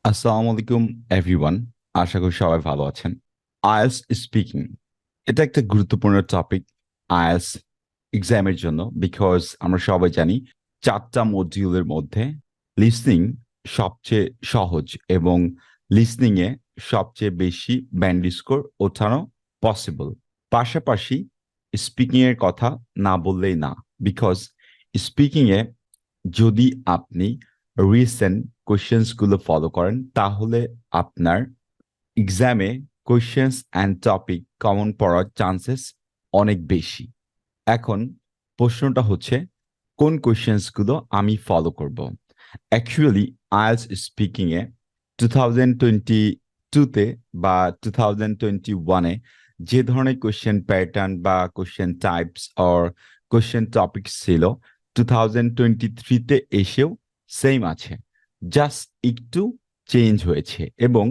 আসসালামু আলাইকুম এভরিওয়ান। আশা করি সবাই ভালো আছেন। আইএলটিএস স্পিকিং এটা একটা গুরুত্বপূর্ণ টপিক আইএলটিএস এক্সামের জন্য, বিকজ আমরা সবাই জানি 4টা মডিউলের মধ্যে লিসনিং সবচেয়ে সহজ এবং লিসনিং এ সবচেয়ে বেশি ব্যান্ড স্কোর ওঠানো পসিবল। পাশাপাশি স্পিকিং এর কথা না বললেই না, বিকজ স্পিকিং এ যদি আপনি রিসেন্ট কোয়েশ্চেন্স গুলো ফলো করেন তাহলে আপনার এক্সামে কোয়েশ্চেন্স অ্যান্ড টপিক কমন পড়ার চান্সেস অনেক বেশি। এখন প্রশ্নটা হচ্ছে, কোন কোয়েশ্চেন্স গুলো আমি ফলো করব? অ্যাকচুয়ালি আইএলটিএস স্পিকিং এ 2022-তে বা 2021-এ যে ধরনের কোয়েশ্চেন প্যাটার্ন বা question types or question topics ছিল 2023-তে এসেও সেম আছে, জাস্ট একটু চেঞ্জ হয়েছে। এবং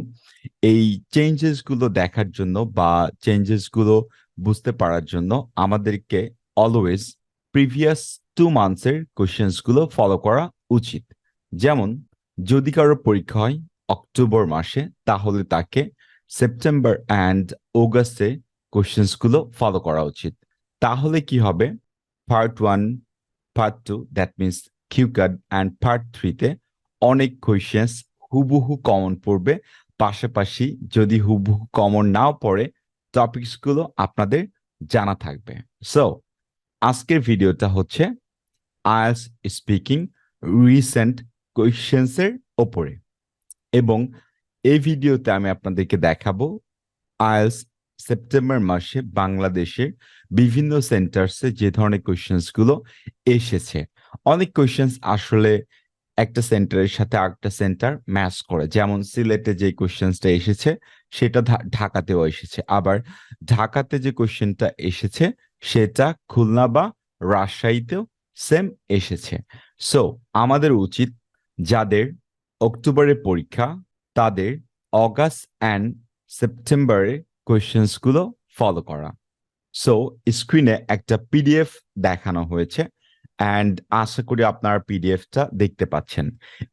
এই চেঞ্জেস গুলো দেখার জন্য বা চেঞ্জেস গুলো বুঝতে পারার জন্য আমাদেরকে অলওয়েজ প্রিভিয়াস 2 মান্থসের কোয়েশ্চেন্স গুলো ফলো করা উচিত। যেমন যদি কারো পরীক্ষা হয় অক্টোবর মাসে, তাহলে তাকে সেপ্টেম্বর অ্যান্ড অগাস্টে কোয়েশ্চেন্স গুলো ফলো করা উচিত। তাহলে কি হবে, part 1, part 2, that means cue card and part 3-তে অনেক কোয়েশ্চেন্স হুবহু কমন পড়বে। পাশাপাশি যদি হুবহু কমন নাও পড়ে, টপিকস গুলো আপনাদের জানা থাকবে। সো আজকের ভিডিওটা হচ্ছে আইএলটিএস স্পিকিং রিসেন্ট কোয়েশ্চেন্স এর ওপরে, এবং এই ভিডিওতে আমি আপনাদেরকে দেখাবো আইএলটিএস সেপ্টেম্বর মাসে বাংলাদেশের বিভিন্ন সেন্টার্সে যে ধরনের কোয়েশ্চেন্স গুলো এসেছে। অনেক কোয়েশ্চেন্স আসলে একটা সেন্টারের সাথে আরেকটা সেন্টার ম্যাচ করে, যেমন সিলেটে যে কোয়েশ্চেন্সটা এসেছে সেটা ঢাকাতেও এসেছে, আবার ঢাকাতে যে কোয়েশ্চেনটা এসেছে সেটা খুলনা বা রাজশাহীতেও সেম এসেছে। সো আমাদের উচিত যাদের অক্টোবরে পরীক্ষা তাদের অগাস্ট অ্যান্ড সেপ্টেম্বরে কোয়েশ্চেন্স গুলো ফলো করা। সো স্ক্রিনে একটা পিডিএফ দেখানো হয়েছে, অ্যান্ড আশা করি আপনার পিডিএফটা দেখতে পাচ্ছেন।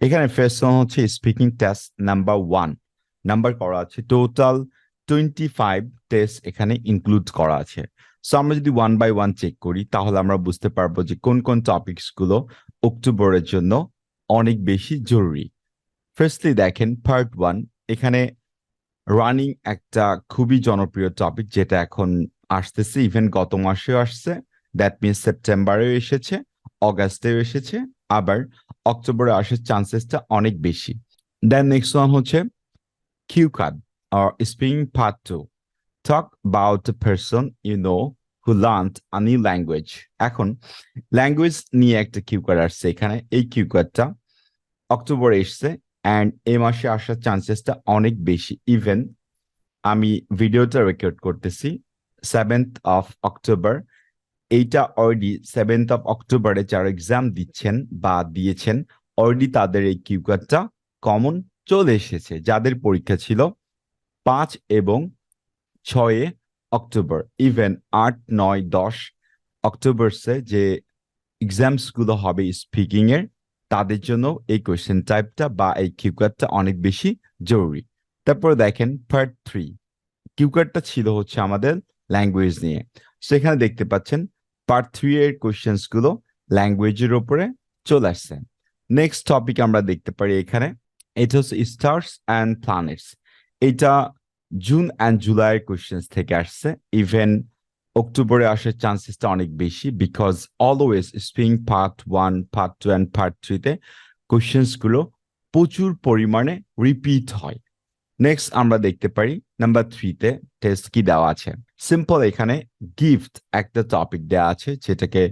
এখানে ফার্স্ট ওয়ান হচ্ছে স্পিকিং টেস্ট নাম্বার 1, নাম্বার করা আছে টোটাল 25 টেস্ট এখানে ইনক্লুড করা আছে। সো আমরা যদি 1 বাই 1 চেক করি তাহলে আমরা বুঝতে পারবো যে কোন কোন টপিকস গুলো অক্টোবরের জন্য অনেক বেশি জরুরি। ফার্স্টলি দেখেন পার্ট 1, এখানে রানিং একটা খুবই জনপ্রিয় টপিক যেটা এখন আসতেছে, ইভেন গত মাসেও আসছে, দ্যাট মিনস সেপ্টেম্বরেও এসেছে, অগাস্টেও এসেছে, আবার অক্টোবরে আসার চান্সেসটা অনেক বেশি। দেন নেক্সট ওয়ান হচ্ছে cue card or speaking part 2, talk about the person you know who learned a new language। এখন ল্যাঙ্গুয়েজ নিয়ে একটা কিউ কার্ড আসছে এখানে, এই কিউ কার্ডটা অক্টোবরে এসছে অ্যান্ড এই মাসে আসার চান্সেসটা অনেক বেশি। ইভেন আমি ভিডিওটা রেকর্ড করতেছি 7th অফ অক্টোবর, এইটা অলরেডি 7th অফ অক্টোবরে যারা এক্সাম দিচ্ছেন বা দিয়েছেন অলরেডি তাদের এই কিউ কার্ডটা কমন চলে এসেছে। যাদের পরীক্ষা ছিল 5 এবং 6 অক্টোবর, ইভেন 8, 9, 10 অক্টোবরসে যে এক্সামস গুলো হবে স্পিকিং এর, তাদের জন্য এই কোয়েশ্চেন টাইপটা বা এই কিউ কার্ডটা অনেক বেশি জরুরি। তারপর দেখেন পার্ট 3, কিউ কার্ডটা ছিল হচ্ছে আমাদের ল্যাঙ্গুয়েজ নিয়ে। সেখানে দেখতে পাচ্ছেন পার্ট 3 এর কোয়েশ্চেন্স গুলো ল্যাঙ্গুয়েজের উপরে চলে আসছে। নেক্সট টপিক আমরা দেখতে পারি এখানে, এটা হচ্ছে স্টার্স অ্যান্ড প্ল্যানেটস। এটা জুন অ্যান্ড জুলাইয়ের কোয়েশ্চেন্স থেকে আসছে, ইভেন অক্টোবরে আসার চান্সেসটা অনেক বেশি, because always speaking part 1, part 2 and part 3-তে কোয়েশ্চেন্স গুলো প্রচুর পরিমাণে রিপিট হয়। নেক্সট আমরা দেখতে পারি নাম্বার 3-তে টেস্ট কি দেওয়া আছে। সিম্পল, এখানে গিফট একটা টপিক দেওয়া আছে যেটাকে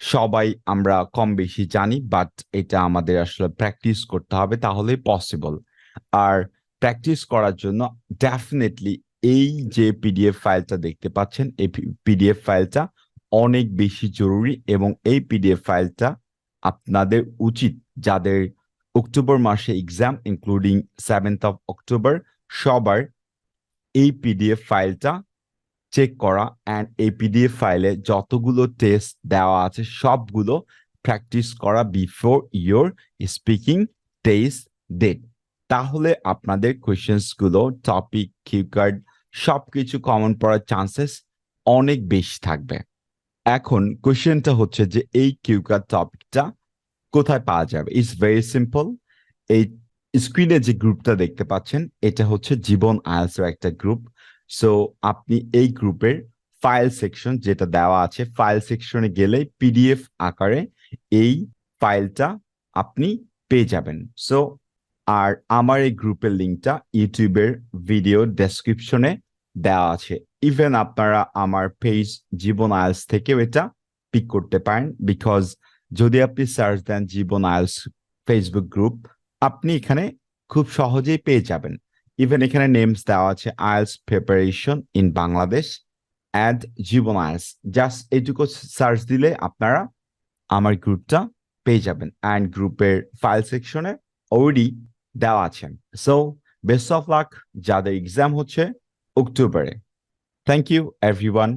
সবাই আমরা কম বেশি জানি, বাট এটা আমাদের আসলে প্র্যাকটিস করতে হবে তাহলেই পসিবল। আর প্র্যাকটিস করার জন্য ডেফিনেটলি এই যে পিডিএফ ফাইলটা দেখতে পাচ্ছেন, এই পিডিএফ ফাইলটা অনেক বেশি জরুরি, এবং এই পিডিএফ ফাইলটা আপনাদের উচিত যাদের অক্টোবর মাসে exam including 7th of October, সবার এই পিডিএফ ফাইলটা চেক করা অ্যান্ড এই পিডিএফ ফাইলে যতগুলো টেস্ট দেওয়া আছে সবগুলো প্র্যাকটিস করা before your speaking test date. তাহলে আপনাদের কোয়েশ্চেন্স গুলো টপিক কিওয়ার্ড সবকিছু কমন পড়ার চান্সেস অনেক বেশি থাকবে। এখন কোয়েশ্চেনটা হচ্ছে যে এই কিওয়ার্ড টপিকটা কোথায় পাওয়া যাবে? It's very simple. এই স্ক্রিনে যে গ্রুপটা দেখতে পাচ্ছেন এটা হচ্ছে জীবন আইএলটিএস এর একটা গ্রুপ। সো আপনি এই গ্রুপের ফাইল সেকশন যেটা দেওয়া আছে, ফাইল সেকশনে গেলে পিডিএফ আকারে এই ফাইলটা আপনি পেয়ে যাবেন। সো আর আমার এই গ্রুপের লিঙ্কটা ইউটিউবের ভিডিও ডেসক্রিপশনে দেওয়া আছে। ইভেন আপনারা আমার পেজ জীবন আইএলটিএস থেকেও এটা পিক করতে পারেন, বিকজ যদি আপনি সার্চ দেন জীবন আইএলটিএস ফেসবুক গ্রুপ, আপনি এখানে খুব সহজেই পেয়ে যাবেন। ইভেন এখানে নেমস দেওয়া আছে IELTS preparation in Bangladesh add Jibon IELTS. Just এটুকু সার্চ দিলে আপনারা আমার গ্রুপটা পেয়ে যাবেন, অ্যান্ড গ্রুপের ফাইল সেকশনে অলরেডি দেওয়া আছে। সো বেস্ট অফ লাক যাদের এক্সাম হচ্ছে অক্টোবরে। Thank you everyone.